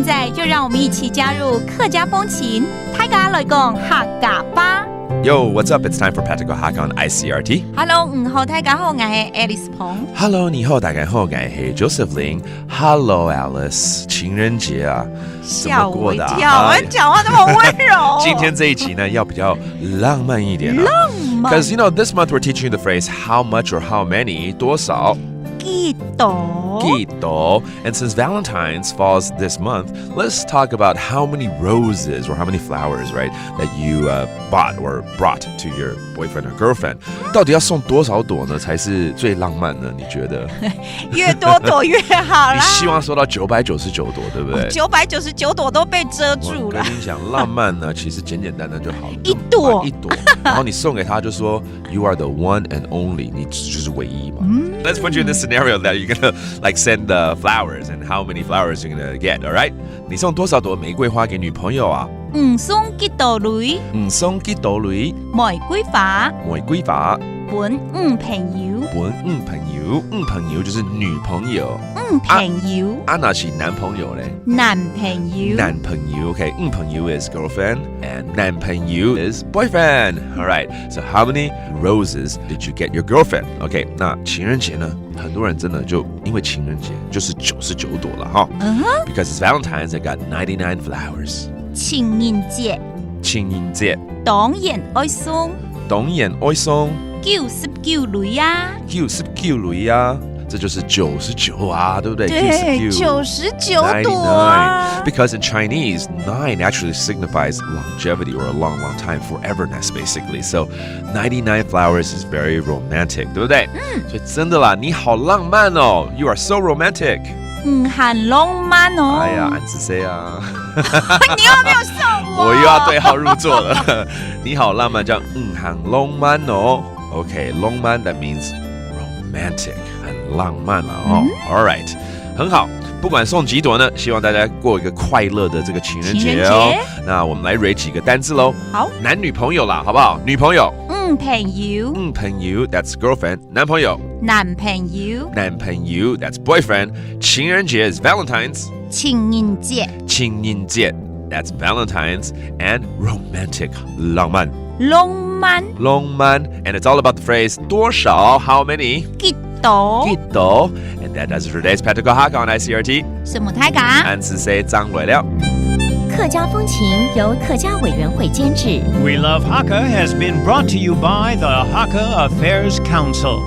现在就让我们一起加入客家风情，大家来讲客家吧。Yo, what's up? It's time for Practical Hakka on ICRT. Hello， 好，大家好，我是 Alice 彭。Hello, 你好，大家好，我是 Joseph Ling. Hello, Alice. 情人节啊，吓我一跳，我讲话那么温柔。今天这一集呢，要比较浪漫一点啊。浪漫。Because you know, this month we're teaching you the phrase how much or how many 多少。几多 And since Valentine's falls this month, let's talk about how many roses or how many flowers, right, that you bought or brought to your boyfriend or girlfriend. 到底要送多少朵呢，才是最浪漫呢？你觉得？越多朵越好啦。你希望收到999朵，对不对？999朵都被遮住了。我跟你讲，浪漫呢，其实简简单单就好了。一朵，然后你送给他，就说 "You are the one and only"， 你就是唯一嘛。Let's put you in this scenario that you're gonna like send the flowers and how many flowers you're gonna get, all right? 你送多少朵玫瑰花给女朋友啊？送几朵蕊？送幾朵蕊？玫瑰花。玫瑰花。本朋友。朋友就是女朋友。朋友。那是男朋友嘞？男朋友。Okay. 朋友 is girlfriend and 男朋友 is boyfriend. All right. So how many roses did you get your girlfriend? Okay. 那情人节呢？很多人真的就因为情人节就是99朵了哈。Because it's Valentine's, they got 99 flowers. 情人節。當然愛送。99蕊啊。99蕊啊。这就是99啊，对不对？对，99朵啊。Because in Chinese, 9 actually signifies longevity or a long, long time, foreverness, basically. So 99 flowers is very romantic, 对不对？所以真的啦，你好浪漫哦 ，You are so romantic. 很浪漫哦。哎呀，安子 say 啊。你又没有送我。我又要对号入座了。你好浪漫，叫很浪漫哦。Okay, 浪漫 that means romantic. 很浪漫了哦。All right， 很好。不管送几朵呢，希望大家过一个快乐的这个情人节哦。那我们来 rate 几个单字喽。好，男女朋友啦，好不好？女朋友。朋友 ，that's girlfriend。男朋友。男朋友 ，that's boyfriend。情人节 is Valentine's。情人节 ，that's Valentine's and romantic 浪漫。And it's all about the phrase 多少 how many 幾多 and that does it for today's Practical Hakka on ICRT 什麼大家安子 say 張來了客家風情由客家委員會監製 We Love Hakka has been brought to you by the Hakka Affairs Council